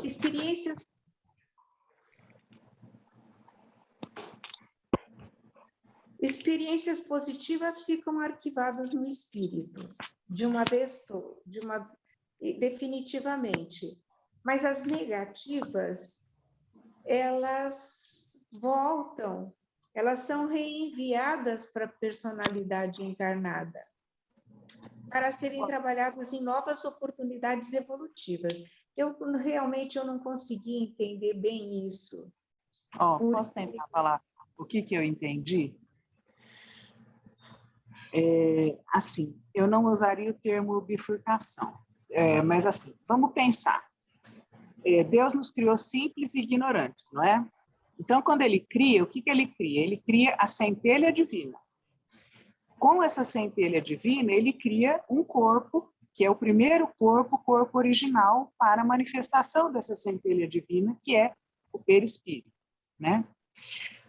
experiências Experiências positivas ficam arquivadas no espírito, definitivamente. Mas as negativas, elas voltam, elas são reenviadas para a personalidade encarnada, para serem trabalhadas em novas oportunidades evolutivas. Realmente eu não consegui entender bem isso. Posso tentar falar o que eu entendi? Assim, eu não usaria o termo bifurcação, mas assim, vamos pensar. Deus nos criou simples e ignorantes, não é? Então, quando ele cria, o que ele cria? Ele cria a centelha divina. Com essa centelha divina, ele cria um corpo, que é o primeiro corpo original para a manifestação dessa centelha divina, que é o perispírito, né?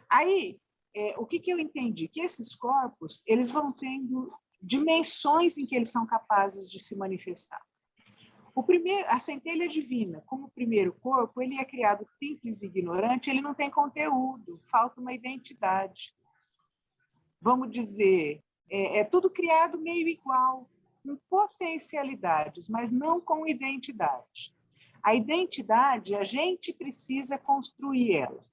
Aí, o que eu entendi? Que esses corpos, eles vão tendo dimensões em que eles são capazes de se manifestar. A centelha divina, como primeiro corpo, ele é criado simples e ignorante, ele não tem conteúdo, falta uma identidade. Vamos dizer, é tudo criado meio igual, com potencialidades, mas não com identidade. A identidade, a gente precisa construir ela.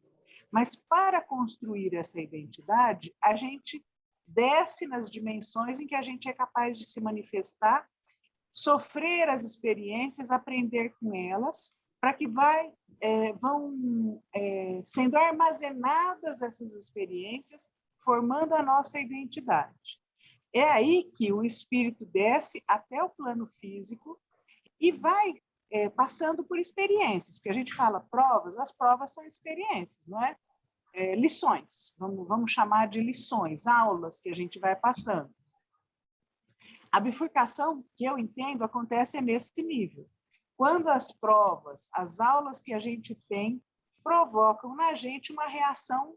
Mas para construir essa identidade, a gente desce nas dimensões em que a gente é capaz de se manifestar, sofrer as experiências, aprender com elas, para que vão sendo armazenadas essas experiências, formando a nossa identidade. É aí que o espírito desce até o plano físico e vai passando por experiências, porque a gente fala provas, as provas são experiências, não é? Lições, vamos chamar de lições, aulas que a gente vai passando. A bifurcação, que eu entendo, acontece nesse nível. Quando as provas, as aulas que a gente tem, provocam na gente uma reação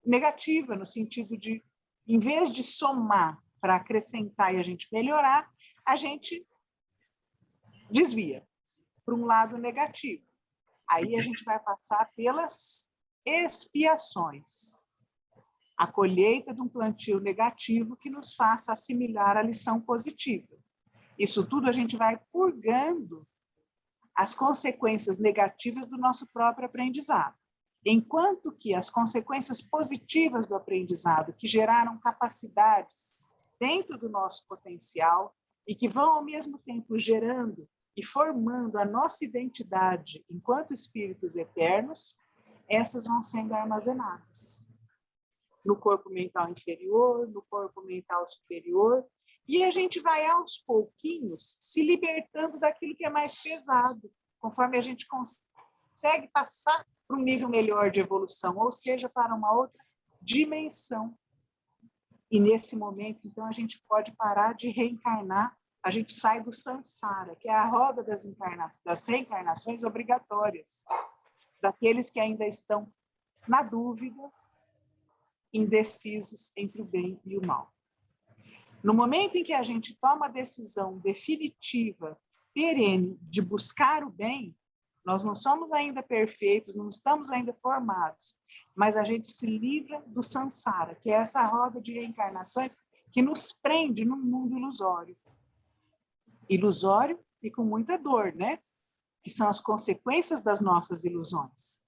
negativa, no sentido de, em vez de somar para acrescentar e a gente melhorar, a gente desvia para um lado negativo. Aí a gente vai passar pelas expiações, a colheita de um plantio negativo que nos faça assimilar a lição positiva. Isso tudo a gente vai purgando as consequências negativas do nosso próprio aprendizado. Enquanto que as consequências positivas do aprendizado, que geraram capacidades dentro do nosso potencial e que vão, ao mesmo tempo, gerando e formando a nossa identidade enquanto espíritos eternos, essas vão sendo armazenadas no corpo mental inferior, no corpo mental superior, e a gente vai, aos pouquinhos, se libertando daquilo que é mais pesado, conforme a gente consegue passar para um nível melhor de evolução, ou seja, para uma outra dimensão. E nesse momento, então, a gente pode parar de reencarnar, a gente sai do samsara, que é a roda das reencarnações obrigatórias, daqueles que ainda estão na dúvida, indecisos entre o bem e o mal. No momento em que a gente toma a decisão definitiva, perene, de buscar o bem, nós não somos ainda perfeitos, não estamos ainda formados, mas a gente se livra do samsara, que é essa roda de reencarnações que nos prende num mundo ilusório. Ilusório e com muita dor, né? Que são as consequências das nossas ilusões.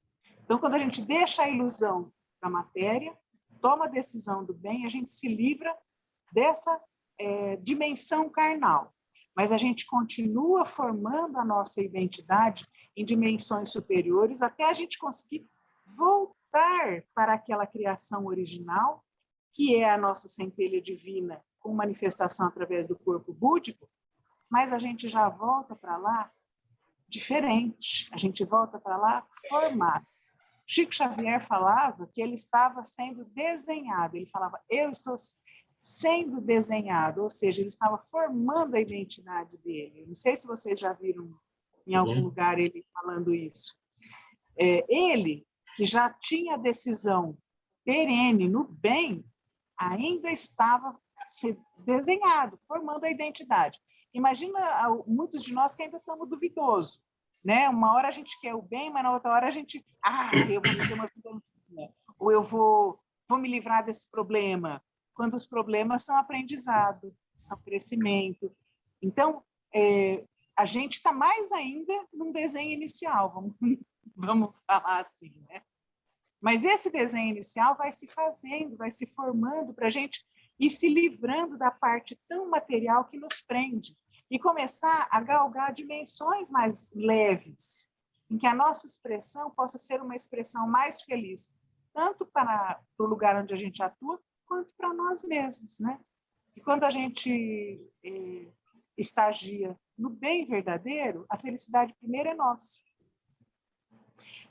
Então, quando a gente deixa a ilusão da matéria, toma a decisão do bem, a gente se livra dessa dimensão carnal. Mas a gente continua formando a nossa identidade em dimensões superiores até a gente conseguir voltar para aquela criação original, que é a nossa centelha divina, com manifestação através do corpo búdico, mas a gente já volta para lá diferente, a gente volta para lá formado. Chico Xavier falava que ele estava sendo desenhado, ele falava, eu estou sendo desenhado, ou seja, ele estava formando a identidade dele. Não sei se vocês já viram em algum lugar ele falando isso. Ele, que já tinha a decisão perene no bem, ainda estava sendo desenhado, formando a identidade. Imagina muitos de nós que ainda estamos duvidosos, né? Uma hora a gente quer o bem, mas na outra hora a gente, eu vou fazer uma vida minha, ou eu vou me livrar desse problema, quando os problemas são aprendizado, são crescimento. Então, a gente está mais ainda num desenho inicial, vamos falar assim, né? Mas esse desenho inicial vai se fazendo, vai se formando para a gente ir se livrando da parte tão material que nos prende e começar a galgar dimensões mais leves, em que a nossa expressão possa ser uma expressão mais feliz, tanto para o lugar onde a gente atua, quanto para nós mesmos, né? E quando a gente estagia no bem verdadeiro, a felicidade primeiro é nossa.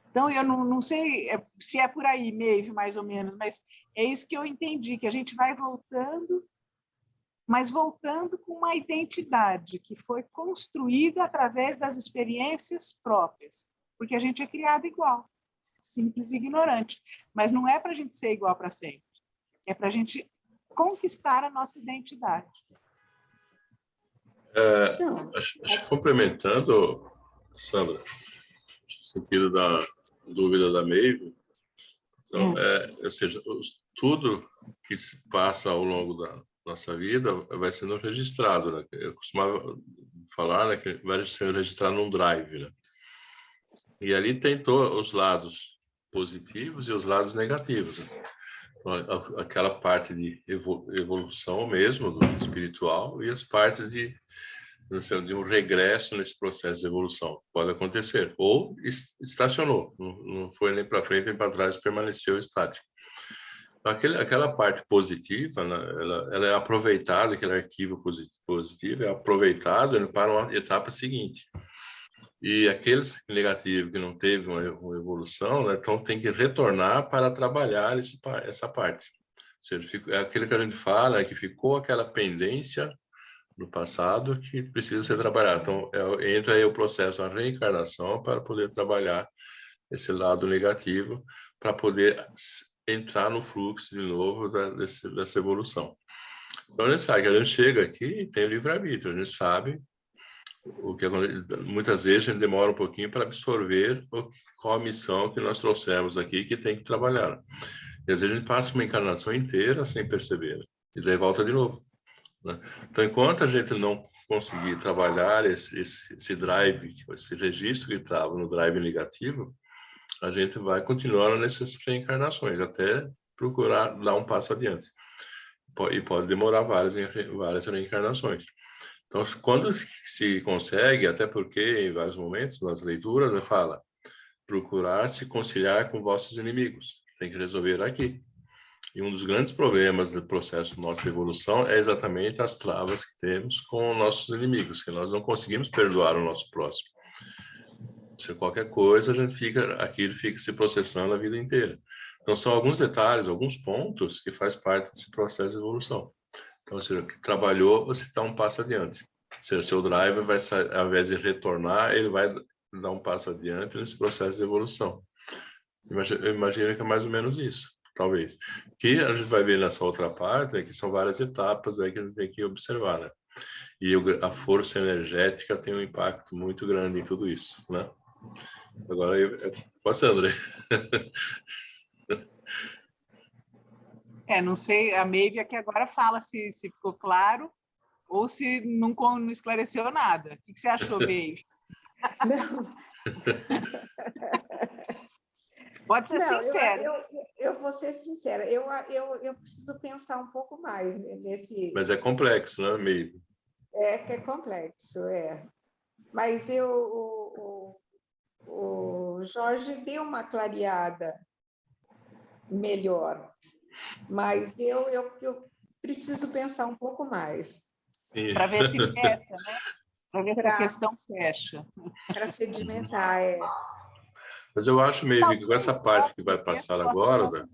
Então, eu não sei se é por aí, Maeve, mais ou menos, mas é isso que eu entendi, que a gente vai voltando, mas voltando com uma identidade que foi construída através das experiências próprias, porque a gente é criado igual, simples e ignorante, mas não é para a gente ser igual para sempre, é para a gente conquistar a nossa identidade. Acho que complementando, Sandra, no sentido da dúvida da Maeve, então, ou seja, tudo que se passa ao longo da nossa vida vai sendo registrado, né? Eu costumava falar, né, que vai sendo registrado num drive, né? E ali tem os lados positivos e os lados negativos, né? Aquela parte de evolução mesmo, do espiritual, e as partes de um regresso nesse processo de evolução. Pode acontecer. Ou estacionou, não foi nem para frente nem para trás, permaneceu estático. Aquela parte positiva, né, ela é aproveitada, aquele arquivo positivo é aproveitado para uma etapa seguinte. E aqueles negativos que não teve uma evolução, né, então tem que retornar para trabalhar essa parte. Ou seja, é aquilo que a gente fala, é que ficou aquela pendência no passado que precisa ser trabalhado. Então, entra aí o processo da reencarnação para poder trabalhar esse lado negativo, para poder entrar no fluxo de novo dessa evolução. Então, a gente sabe que a gente chega aqui e tem o livre-arbítrio, a gente sabe o que muitas vezes a gente demora um pouquinho para absorver qual a missão que nós trouxemos aqui que tem que trabalhar. E às vezes a gente passa uma encarnação inteira sem perceber, e daí volta de novo, né? Então, enquanto a gente não conseguir trabalhar esse drive, esse registro que estava no drive negativo, a gente vai continuar nessas reencarnações, até procurar dar um passo adiante. E pode demorar várias reencarnações. Então, quando se consegue, até porque em vários momentos nas leituras, né, fala procurar se conciliar com vossos inimigos. Tem que resolver aqui. E um dos grandes problemas do processo nossa de evolução é exatamente as travas que temos com nossos inimigos, que nós não conseguimos perdoar o nosso próximo. Se qualquer coisa, aquilo fica se processando a vida inteira. Então, são alguns detalhes, alguns pontos que faz parte desse processo de evolução. Então, ou seja, que trabalhou, você dá um passo adiante. Ou seja, seu driver vai, ao invés de retornar, ele vai dar um passo adiante nesse processo de evolução. Eu imagino que é mais ou menos isso, talvez. Que a gente vai ver nessa outra parte, né, que são várias etapas aí que a gente tem que observar, né? E a força energética tem um impacto muito grande em tudo isso, né? Agora, passa, André. Não sei, a Maeve aqui agora fala se ficou claro ou se não esclareceu nada. O que você achou, Maeve? Não. Pode ser sincera. Eu vou ser sincera, eu preciso pensar um pouco mais nesse... Mas é complexo, né, Maeve? Que é complexo, Mas o Jorge deu uma clareada melhor, mas eu preciso pensar um pouco mais. Para ver se fecha, né? Para ver se a questão fecha. Para sedimentar, Mas eu acho, Maeve, que com essa parte que vai passar agora, né,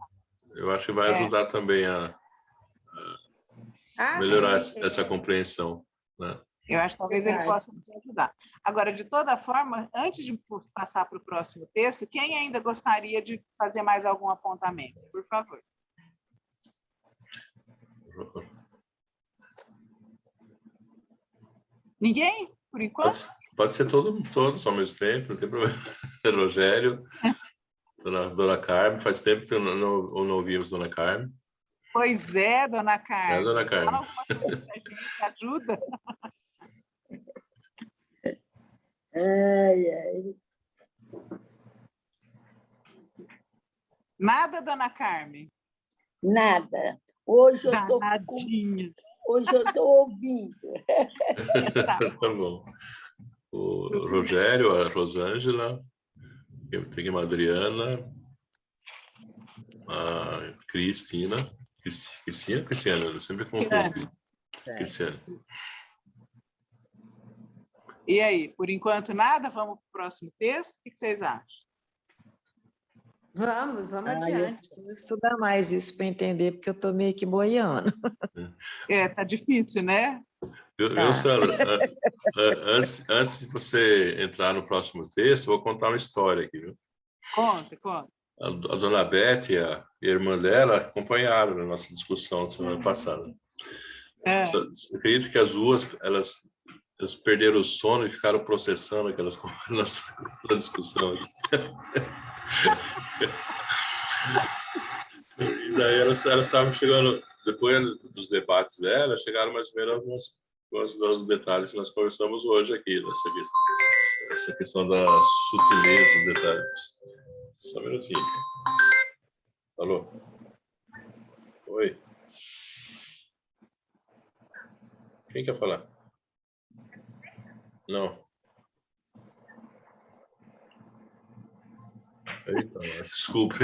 eu acho que vai ajudar também a melhorar essa compreensão, né? Eu acho que talvez ele possa nos ajudar. Agora, de toda forma, antes de passar para o próximo texto, quem ainda gostaria de fazer mais algum apontamento? Por favor. Uhum. Ninguém? Por enquanto? Pode ser todos ao mesmo tempo, não tem problema. Rogério, Dona Carmen, faz tempo que não ouvimos Dona Carmen. Pois é, Dona É, Carmen. Dona Carmen. Fala alguma coisa pra gente, ajuda. Ai, ai. Nada, Dona Carmen? Nada. Hoje eu estou Danadinha. ouvindo. Tá bom. O Rogério, a Rosângela, eu tenho a Adriana, a Cristina, eu sempre confundo. Cristiane. E aí, por enquanto nada? Vamos para o próximo texto? O que vocês acham? Vamos Eu adiante. preciso estudar mais isso para entender, porque eu estou meio que boiando. Tá difícil, né? Viu, Sandra? Antes de você entrar no próximo texto, vou contar uma história aqui, viu? Conta. A dona Beth e a irmã dela acompanharam a nossa discussão semana passada. Eu acredito que as duas, elas perderam o sono e ficaram processando aquelas nossa discussão. E daí elas estavam chegando, depois dos debates dela, chegaram mais ou menos aos detalhes que nós conversamos hoje aqui, essa questão da sutileza dos detalhes. Só um minutinho. Alô? Oi? Quem quer falar? Não. Eita, desculpe.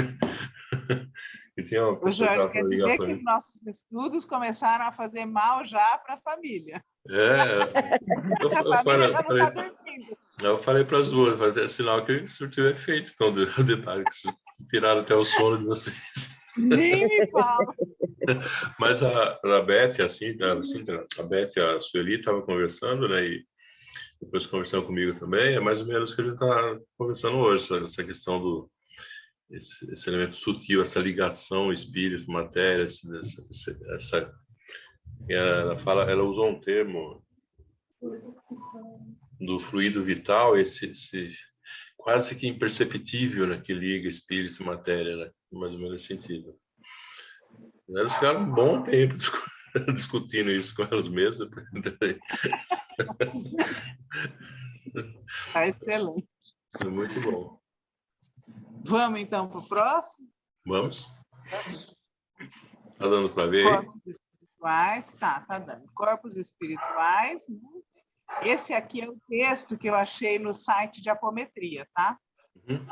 E tinha uma pessoa Jorge, quer dizer que mim. os nossos estudos começaram a fazer mal já para a família. Eu família já não está dormindo. Eu falei para as duas, vai ter sinal que surtiu efeito, então, do detalhe, que tiraram até o sono de vocês. Nem me fala. Mas a Beth, a Beth e a Sueli estavam conversando, né, e depois conversando comigo também, é mais ou menos o que a gente está conversando hoje, essa questão do esse elemento sutil, essa ligação espírito-matéria, ela usou um termo do fluido vital, esse quase que imperceptível, né, que liga espírito e matéria, né, mais ou menos nesse sentido. Eles ficaram um bom tempo discutindo isso com elas mesmas. Tá excelente. Foi muito bom. Vamos, então, para o próximo? Vamos? Tá dando para ver aí? Corpos espirituais, tá dando. Corpos espirituais, né? Esse aqui é o texto que eu achei no site de apometria, tá? Uhum.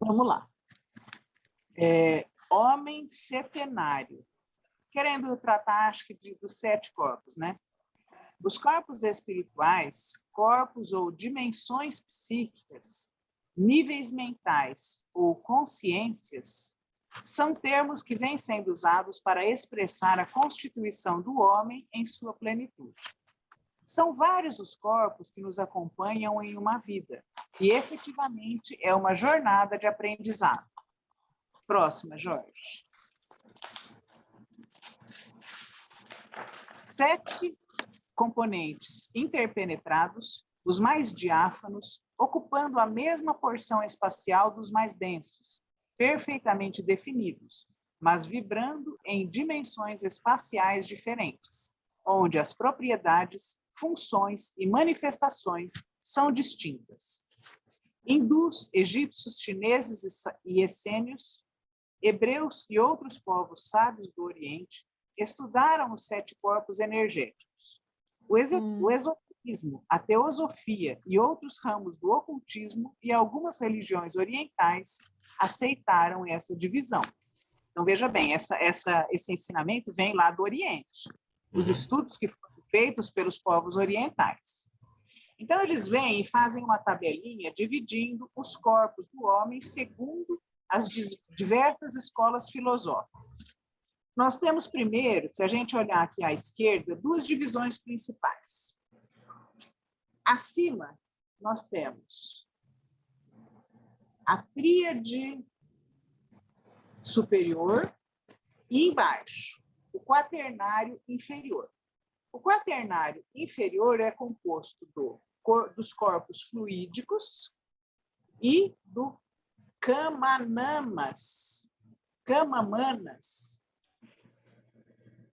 Vamos lá. Homem setenário. Querendo tratar, acho que, dos 7 corpos, né? Os corpos espirituais, corpos ou dimensões psíquicas, níveis mentais ou consciências, são termos que vêm sendo usados para expressar a constituição do homem em sua plenitude. São vários os corpos que nos acompanham em uma vida, e efetivamente é uma jornada de aprendizado. Próxima, Jorge. 7 componentes interpenetrados, os mais diáfanos, ocupando a mesma porção espacial dos mais densos, perfeitamente definidos, mas vibrando em dimensões espaciais diferentes, onde as propriedades, funções e manifestações são distintas. Hindus, egípcios, chineses e essênios, hebreus e outros povos sábios do Oriente estudaram os 7 corpos energéticos. O esoterismo, a teosofia e outros ramos do ocultismo e algumas religiões orientais aceitaram essa divisão. Então, veja bem, esse ensinamento vem lá do Oriente, os estudos que foram feitos pelos povos orientais. Então, eles vêm e fazem uma tabelinha dividindo os corpos do homem segundo as diversas escolas filosóficas. Nós temos primeiro, se a gente olhar aqui à esquerda, 2 divisões principais. Acima, nós temos a tríade superior e embaixo, o quaternário inferior. O quaternário inferior é composto do dos corpos fluídicos e do Kamamanas.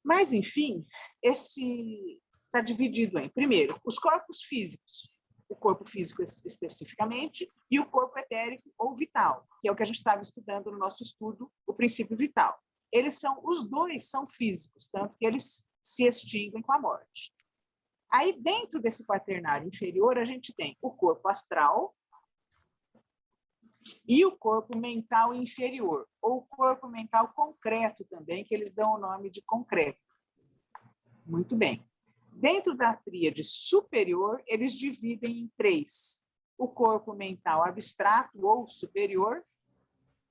Mas, enfim, esse está dividido em, primeiro, os corpos físicos, o corpo físico especificamente, e o corpo etérico ou vital, que é o que a gente estava estudando no nosso estudo, o princípio vital. Os dois são físicos, tanto que eles se extinguem com a morte. Aí, dentro desse quaternário inferior, a gente tem o corpo astral e o corpo mental inferior, ou corpo mental concreto também, que eles dão o nome de concreto. Muito bem. Dentro da tríade superior, eles dividem em 3. O corpo mental abstrato ou superior,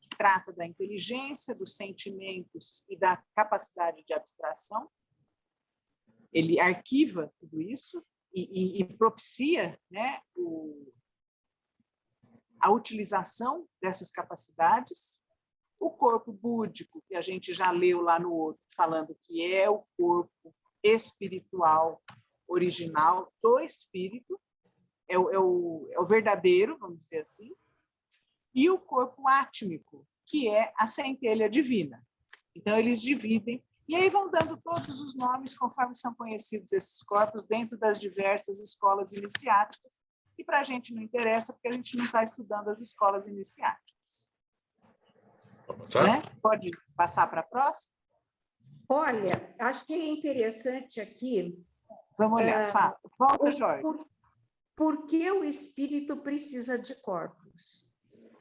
que trata da inteligência, dos sentimentos e da capacidade de abstração. Ele arquiva tudo isso e propicia, né, a utilização dessas capacidades. O corpo búdico, que a gente já leu lá no outro, falando que é o corpo espiritual original do espírito, é o verdadeiro, vamos dizer assim, e o corpo átmico, que é a centelha divina. Então, eles dividem, e aí vão dando todos os nomes conforme são conhecidos esses corpos dentro das diversas escolas iniciáticas, que para a gente não interessa, porque a gente não está estudando as escolas iniciáticas. Né? Pode passar para a próxima? Olha, acho que é interessante aqui. Vamos olhar. Volta, Jorge. Por que o espírito precisa de corpos?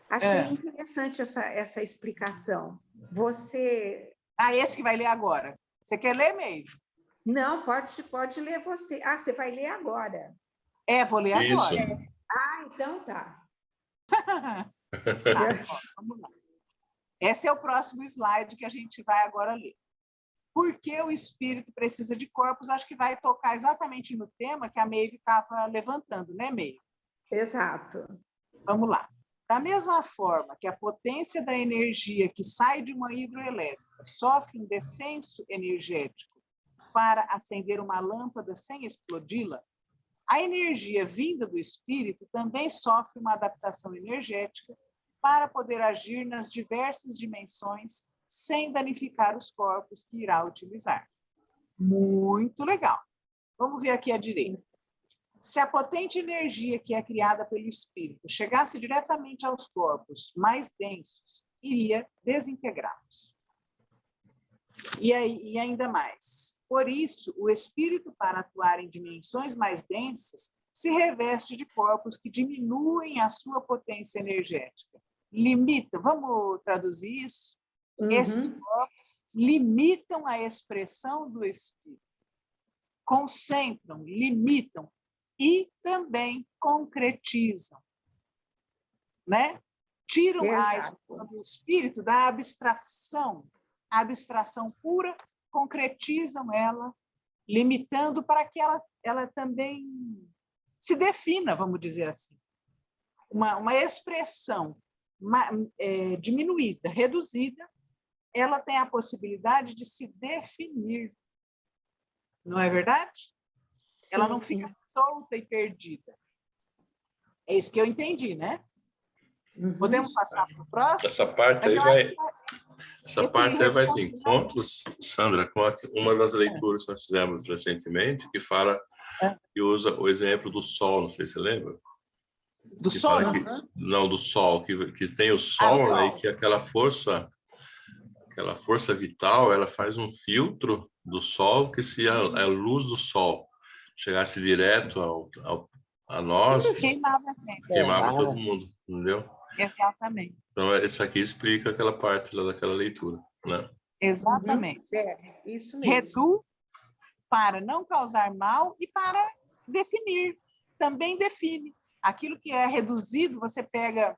Achei interessante essa explicação. Você... esse que vai ler agora. Você quer ler mesmo? Não, pode ler você. Você vai ler agora. Vou ler agora. Então tá. Vamos lá. Esse é o próximo slide que a gente vai agora ler. Por que o espírito precisa de corpos? Acho que vai tocar exatamente no tema que a Maeve estava levantando, né, Maeve? Exato. Vamos lá. Da mesma forma que a potência da energia que sai de uma hidroelétrica sofre um descenso energético para acender uma lâmpada sem explodi-la, a energia vinda do espírito também sofre uma adaptação energética para poder agir nas diversas dimensões sem danificar os corpos que irá utilizar. Muito legal. Vamos ver aqui à direita. Se a potente energia que é criada pelo espírito chegasse diretamente aos corpos mais densos, iria desintegrá-los. E ainda mais. Por isso, o espírito, para atuar em dimensões mais densas, se reveste de corpos que diminuem a sua potência energética. Limita, vamos traduzir isso? Esses corpos limitam a expressão do espírito, concentram, limitam e também concretizam, né? Tiram a expressão do espírito da abstração, a abstração pura, concretizam ela, limitando para que ela também se defina, vamos dizer assim. Uma expressão diminuída, reduzida, ela tem a possibilidade de se definir. Não é verdade? Ela não fica solta e perdida. É isso que eu entendi, né? Podemos passar para o próximo? Essa parte aí vai ter encontros, Sandra, com uma das leituras que nós fizemos recentemente, que fala, que usa o exemplo do Sol, não sei se você lembra. Do Sol? Não, do Sol, que tem o Sol, né, e que aquela força vital, ela faz um filtro do Sol, que se a luz do Sol chegasse direto a nós, queimava todo mundo, entendeu? Exatamente. Então, esse aqui explica aquela parte lá daquela leitura, né? Exatamente. Isso mesmo. Reduz para não causar mal e para definir. Também define. Aquilo que é reduzido, você pega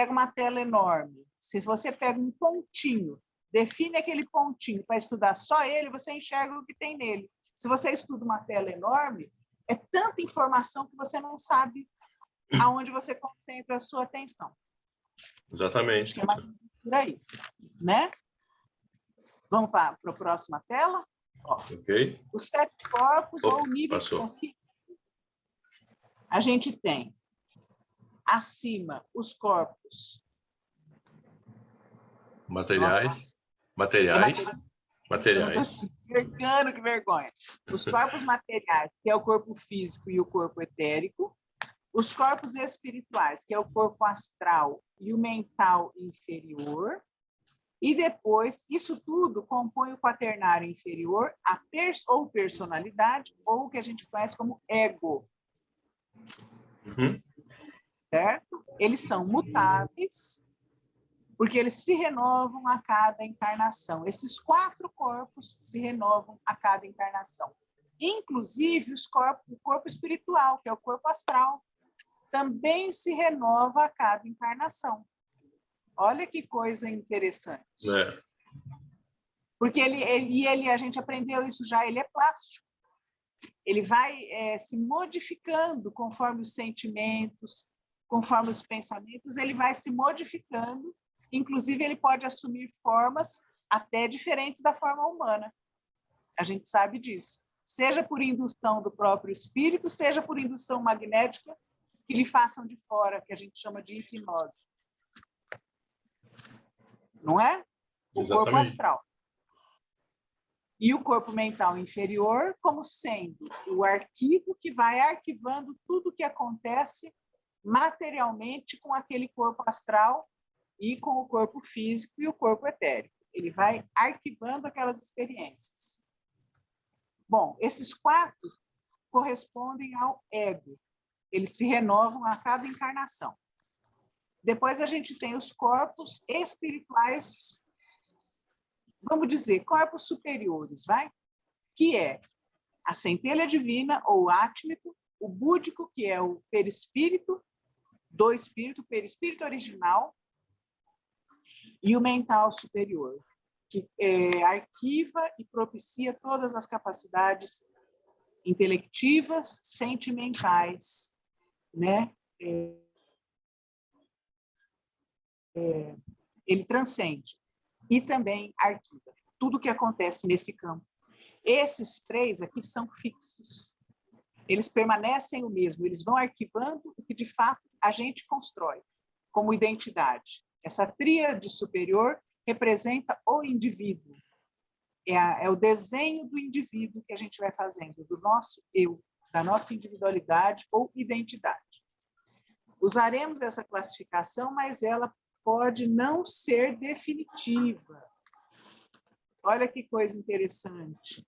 uma tela enorme. Se você pega um pontinho, define aquele pontinho para estudar só ele, você enxerga o que tem nele. Se você estuda uma tela enorme, é tanta informação que você não sabe aonde você concentra a sua atenção. Exatamente. É mais por aí, né? Vamos para a próxima tela? Ok. Os 7 corpos ou o nível de consciência. A gente tem acima os corpos Materiais. Materiais. Materiais. Cercando, que vergonha. Os corpos materiais, que é o corpo físico e o corpo etérico. Os corpos espirituais, que é o corpo astral e o mental inferior. E depois, isso tudo compõe o quaternário inferior, ou personalidade, ou o que a gente conhece como ego. Uhum. Certo? Eles são mutáveis, porque eles se renovam a cada encarnação. Esses 4 corpos se renovam a cada encarnação. Inclusive o corpo espiritual, que é o corpo astral, também se renova a cada encarnação. Olha que coisa interessante. É. Porque a gente aprendeu isso já, ele é plástico. Ele vai se modificando conforme os sentimentos, conforme os pensamentos, ele vai se modificando. Inclusive, ele pode assumir formas até diferentes da forma humana. A gente sabe disso. Seja por indução do próprio espírito, seja por indução magnética que lhe façam de fora, que a gente chama de hipnose. Não é? O Exatamente. corpo astral. E o corpo mental inferior como sendo o arquivo que vai arquivando tudo o que acontece materialmente com aquele corpo astral e com o corpo físico e o corpo etérico. Ele vai arquivando aquelas experiências. Bom, esses 4 correspondem ao ego. Eles se renovam a cada encarnação. Depois a gente tem os corpos espirituais, vamos dizer, corpos superiores, vai? Que é a centelha divina ou átmico, o búdico, que é o perispírito, do espírito, perispírito original, e o mental superior, que arquiva e propicia todas as capacidades intelectivas, sentimentais, né? Ele transcende e também arquiva tudo o que acontece nesse campo. Esses 3 aqui são fixos. Eles permanecem o mesmo, eles vão arquivando o que de fato a gente constrói como identidade. Essa tríade superior representa o indivíduo. É o desenho do indivíduo que a gente vai fazendo, do nosso eu, da nossa individualidade ou identidade. Usaremos essa classificação, mas ela pode não ser definitiva. Olha que coisa interessante.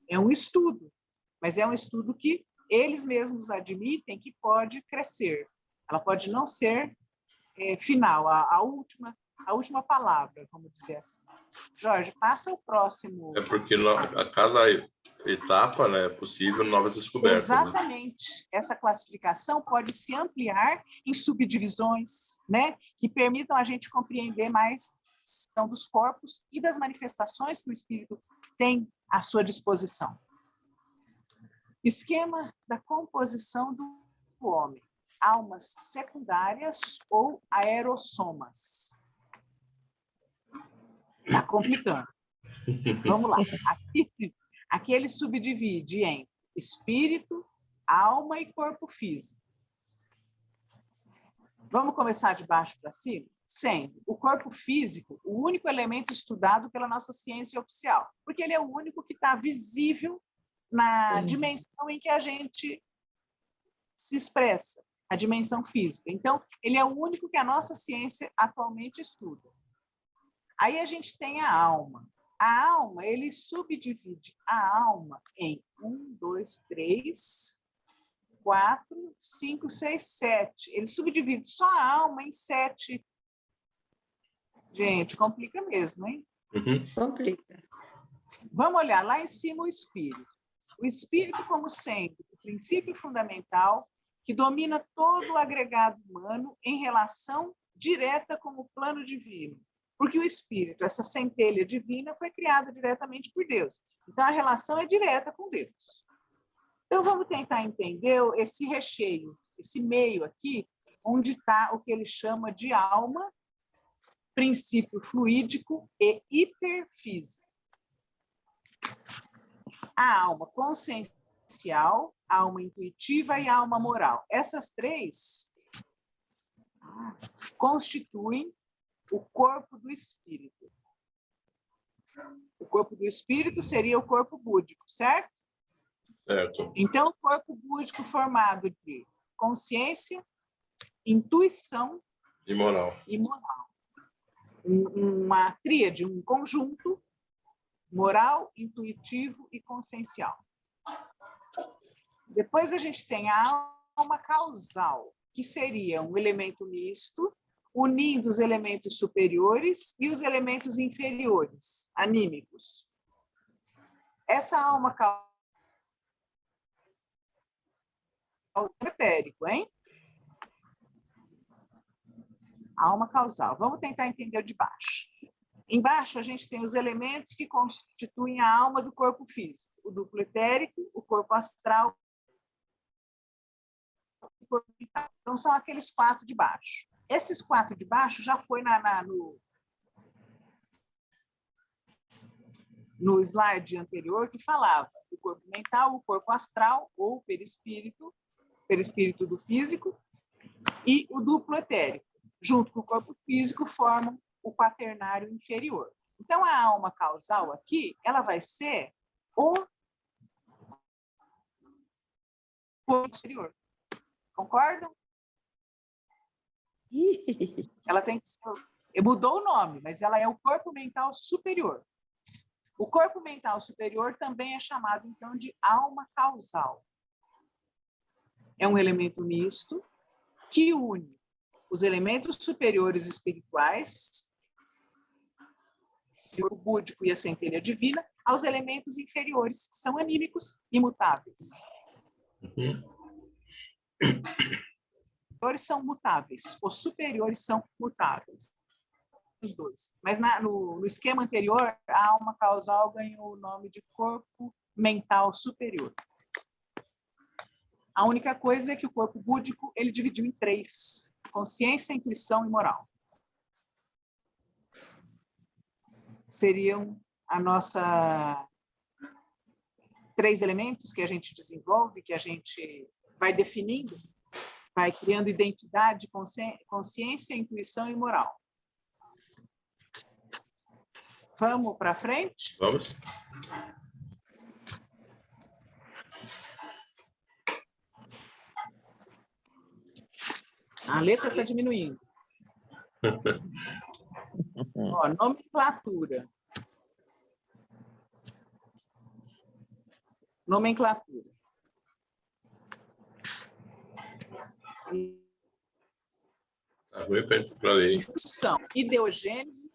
É um estudo, mas é um estudo que eles mesmos admitem que pode crescer. Ela pode não ser final, a última palavra, vamos dizer assim. Jorge, passa o próximo. É porque a cada etapa, né, é possível novas descobertas. Exatamente. Né? Essa classificação pode se ampliar em subdivisões, né, que permitam a gente compreender mais a questão dos corpos e das manifestações que o espírito tem à sua disposição. Esquema da composição do homem. Almas secundárias ou aerossomas. Está complicando. Vamos lá. Aqui ele subdivide em espírito, alma e corpo físico. Vamos começar de baixo para cima? Sendo o corpo físico o único elemento estudado pela nossa ciência oficial, porque ele é o único que está visível na dimensão em que a gente se expressa, a dimensão física. Então, ele é o único que a nossa ciência atualmente estuda. Aí a gente tem a alma. A alma, ele subdivide a alma em 1, 2, 3, 4, 5, 6, 7. Ele subdivide só a alma em 7. Gente, complica mesmo, hein? Uhum. Complica. Vamos olhar lá em cima o espírito. O espírito como sendo o princípio fundamental que domina todo o agregado humano em relação direta com o plano divino. Porque o espírito, essa centelha divina, foi criada diretamente por Deus. Então, a relação é direta com Deus. Então, vamos tentar entender esse recheio, esse meio aqui, onde está o que ele chama de alma, princípio fluídico e hiperfísico. A alma consciencial, alma intuitiva e alma moral. Essas três constituem o corpo do espírito. O corpo do espírito seria o corpo búdico, certo? Certo. Então, o corpo búdico formado de consciência, intuição E moral. e moral. Uma tríade, um conjunto moral, intuitivo e consciencial. Depois a gente tem a alma causal, que seria um elemento misto, unindo os elementos superiores e os elementos inferiores, anímicos. Essa alma causal é o pretérico, hein? Alma causal. Vamos tentar entender o de baixo. Embaixo, a gente tem os elementos que constituem a alma do corpo físico. O duplo etérico, o corpo astral, o corpo vital. Então, são aqueles 4 de baixo. Esses 4 de baixo já foi no slide anterior que falava do corpo mental, o corpo astral, ou perispírito do físico, e o duplo etérico. Junto com o corpo físico, formam o quaternário inferior. Então, a alma causal aqui, ela vai ser o corpo inferior. Concordam? Ela tem que ser... Mudou o nome, mas ela é o corpo mental superior. O corpo mental superior também é chamado, então, de alma causal. É um elemento misto que une os elementos superiores espirituais, o búdico e a centelha divina, aos elementos inferiores, que são anímicos e mutáveis. Os superiores são mutáveis, os superiores são mutáveis. Os dois. Mas no esquema anterior, a alma causal ganhou o nome de corpo mental superior. A única coisa é que o corpo búdico ele dividiu em 3: consciência, intuição e moral. Seriam a nossa 3 elementos que a gente desenvolve, que a gente vai definindo, vai criando identidade, consciência, intuição e moral. Vamos para frente? Vamos. A letra está diminuindo. Ó, nomenclatura. Nomenclatura. Tá ruim para ler. Instrução. Ideogênese,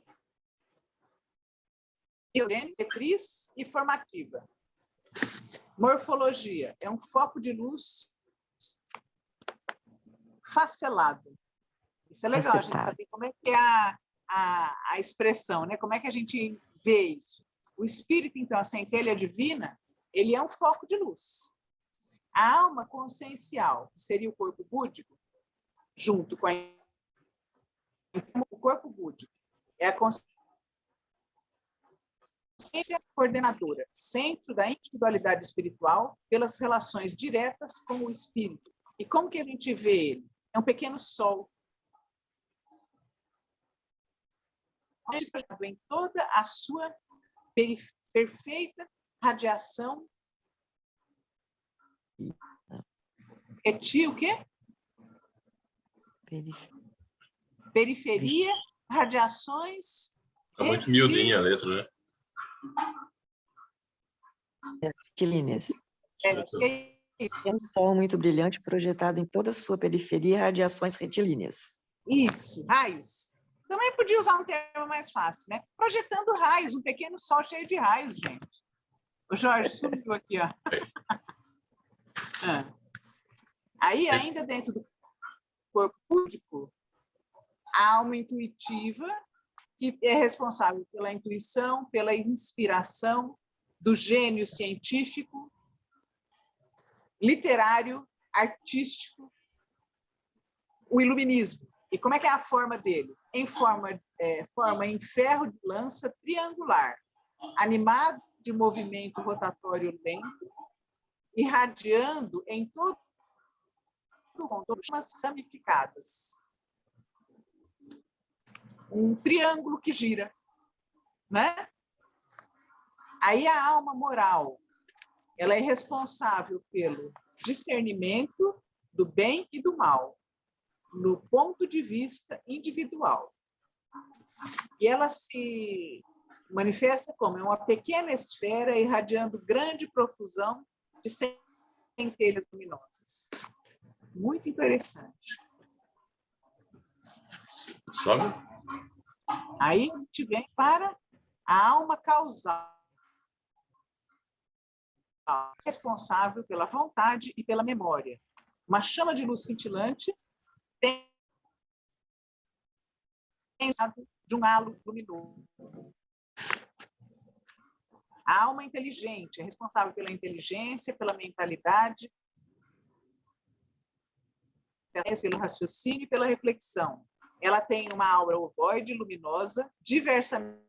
diretriz e formativa. Morfologia. É um foco de luz facelado. Isso é legal, a gente saber como é que é a expressão, né? Como é que a gente vê isso. O espírito, então, a centelha divina, ele é um foco de luz. A alma consciencial, que seria o corpo búdico, junto com o corpo búdico, é a consciência coordenadora, centro da individualidade espiritual, pelas relações diretas com o espírito. E como que a gente vê ele? É um pequeno sol. Em toda a sua perfeita radiação. O quê? Periferia, radiações. Está muito miudinha a letra, né? Retilíneas. Isso. Um sol muito brilhante projetado em toda a sua periferia, radiações retilíneas. Isso, raios. Também podia usar um termo mais fácil, né? Projetando raios, um pequeno sol cheio de raios, gente. O Jorge subiu aqui, ó. Aí, ainda dentro do corpo búdico, a alma intuitiva, que é responsável pela intuição, pela inspiração do gênio científico, literário, artístico, o iluminismo. E como é que é a forma dele? Em forma em ferro de lança triangular, animado de movimento rotatório lento, irradiando em todo o mundo, umas ramificadas. Um triângulo que gira, né? Aí a alma moral, ela é responsável pelo discernimento do bem e do mal, no ponto de vista individual. E ela se manifesta como uma pequena esfera irradiando grande profusão de centelhas luminosas. Muito interessante. Sobe? Aí a gente vem para a alma causal, responsável pela vontade e pela memória. Uma chama de luz cintilante tem de um halo luminoso. A alma inteligente é responsável pela inteligência, pela mentalidade, pelo raciocínio e pela reflexão. Ela tem uma aura ovoide luminosa, diversamente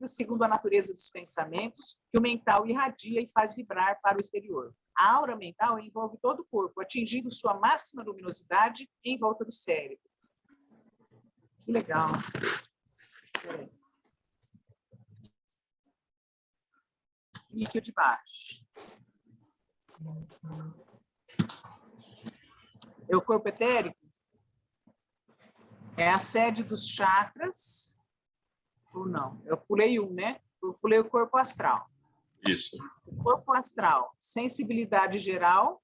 segundo a natureza dos pensamentos, que o mental irradia e faz vibrar para o exterior. A aura mental envolve todo o corpo, atingindo sua máxima luminosidade em volta do cérebro. Que legal. E aqui de baixo. É o corpo etérico? É a sede dos chakras, ou não? Eu pulei um, né? Eu pulei o corpo astral. Isso. O corpo astral, sensibilidade geral,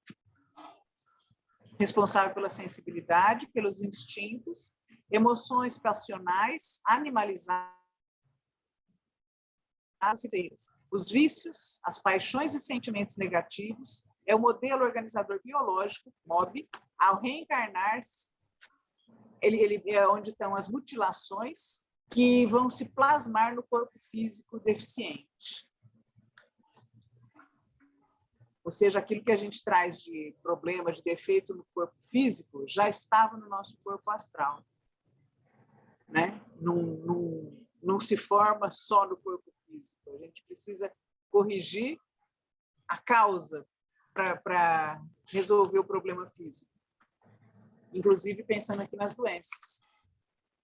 responsável pela sensibilidade, pelos instintos, emoções passionais, animalizadas, os vícios, as paixões e sentimentos negativos, é o modelo organizador biológico, MOB, ao reencarnar-se, ele é onde estão as mutilações que vão se plasmar no corpo físico deficiente. Ou seja, aquilo que a gente traz de problema, de defeito no corpo físico, já estava no nosso corpo astral. Né? Não se forma só no corpo físico. A gente precisa corrigir a causa para resolver o problema físico. Inclusive pensando aqui nas doenças.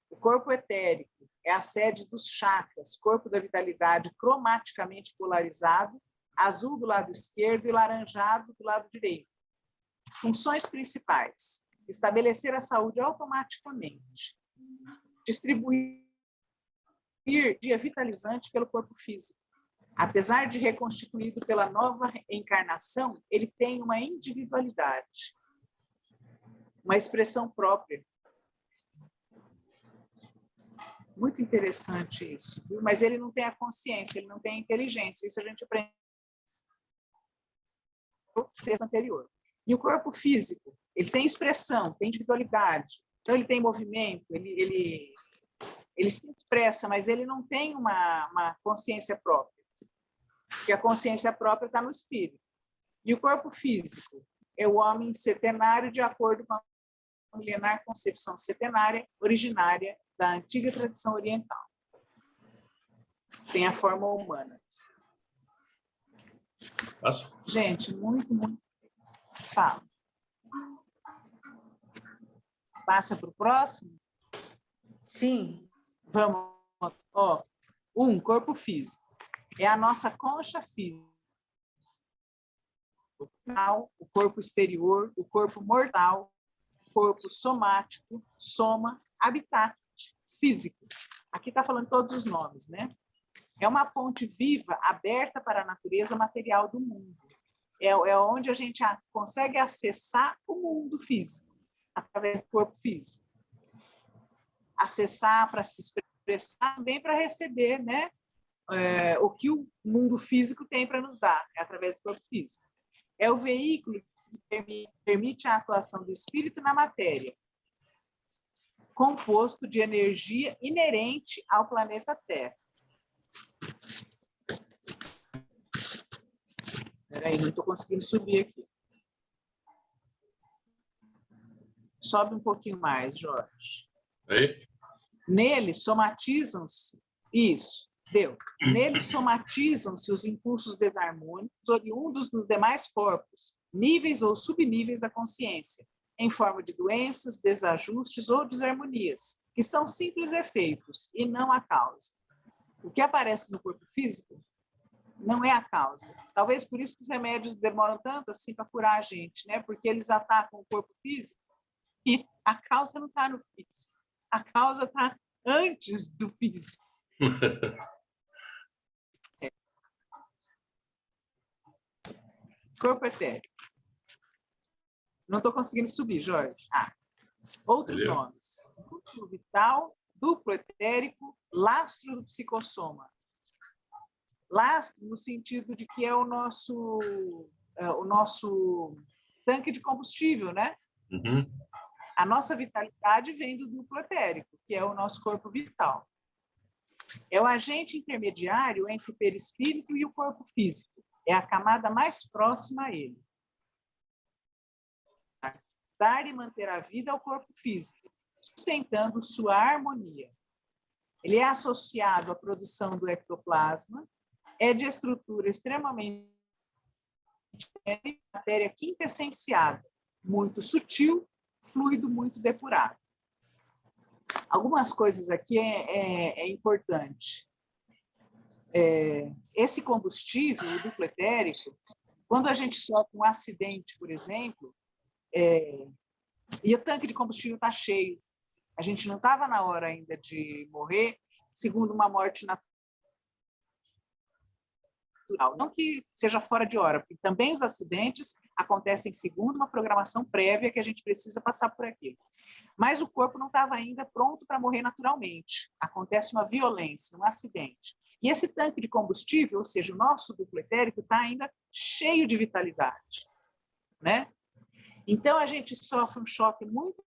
O corpo etérico é a sede dos chakras, corpo da vitalidade cromaticamente polarizado, azul do lado esquerdo e laranjado do lado direito. Funções principais: estabelecer a saúde automaticamente, distribuir dia vitalizante pelo corpo físico. Apesar de reconstituído pela nova encarnação, ele tem uma individualidade, uma expressão própria. Muito interessante isso, viu? Mas ele não tem a consciência, ele não tem a inteligência. Isso a gente aprende no texto anterior. E o corpo físico, ele tem expressão, tem individualidade. Então, ele tem movimento, ele se expressa, mas ele não tem uma consciência própria. Porque a consciência própria está no espírito. E o corpo físico é o homem setenário de acordo com a milenar concepção setenária originária da antiga tradição oriental. Tem a forma humana. Passa. Gente, muito, muito. Fala. Passa para o próximo? Sim. Vamos. Ó, corpo físico. É a nossa concha física. O corpo exterior, o corpo mortal, o corpo somático, soma, habitat físico. Aqui está falando todos os nomes, né? É uma ponte viva aberta para a natureza material do mundo. É onde a gente consegue acessar o mundo físico, através do corpo físico. Acessar para se expressar, também para receber, né? O que o mundo físico tem para nos dar, é através do corpo físico. É o veículo que permite a atuação do espírito na matéria, composto de energia inerente ao planeta Terra. Espera aí, não estou conseguindo subir aqui. Sobe um pouquinho mais, Jorge. Aí? Nele somatizam-se, isso, Deu. Neles somatizam-se os impulsos desarmônicos oriundos dos demais corpos, níveis ou subníveis da consciência, em forma de doenças, desajustes ou desarmonias, que são simples efeitos e não a causa. O que aparece no corpo físico não é a causa. Talvez por isso que os remédios demoram tanto assim para curar a gente, né? Porque eles atacam o corpo físico e a causa não está no físico. A causa está antes do físico. Corpo etérico. Não estou conseguindo subir, Jorge. Outros nomes. Duplo vital, duplo etérico, lastro do psicossoma. Lastro no sentido de que é o nosso tanque de combustível, né? Uhum. A nossa vitalidade vem do duplo etérico, que é o nosso corpo vital. É o agente intermediário entre o perispírito e o corpo físico. É a camada mais próxima a ele. Dar e manter a vida ao corpo físico, sustentando sua harmonia. Ele é associado à produção do ectoplasma, é de estrutura extremamente matéria quintessenciada, muito sutil, fluido muito depurado. Algumas coisas aqui é importante. Esse combustível, o duplo etérico, quando a gente sofre um acidente, por exemplo, e o tanque de combustível está cheio, a gente não estava na hora ainda de morrer, segundo uma morte natural. Não que seja fora de hora, porque também os acidentes acontecem segundo uma programação prévia que a gente precisa passar por aqui. Mas o corpo não estava ainda pronto para morrer naturalmente. Acontece uma violência, um acidente. E esse tanque de combustível, ou seja, o nosso duplo etérico, está ainda cheio de vitalidade, né? Então, a gente sofre um choque muito...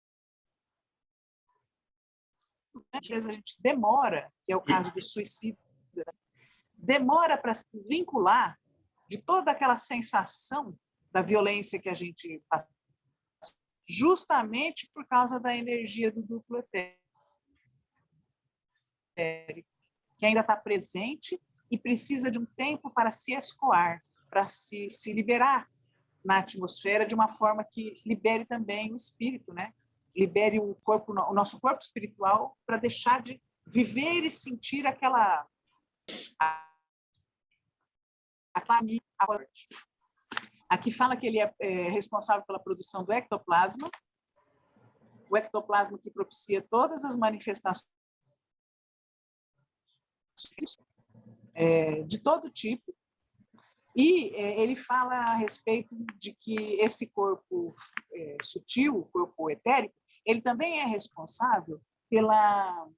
Às vezes a gente demora, que é o caso do suicídio, demora para se vincular de toda aquela sensação da violência que a gente passa, justamente por causa da energia do duplo etérico, que ainda está presente e precisa de um tempo para se escoar, para se liberar na atmosfera de uma forma que libere também o espírito, né? Libere o corpo, o nosso corpo espiritual, para deixar de viver e sentir aquela morte. Aqui fala que ele é responsável pela produção do ectoplasma, o ectoplasma que propicia todas as manifestações de todo tipo, e ele fala a respeito de que esse corpo sutil, o corpo etérico, ele também é responsável pela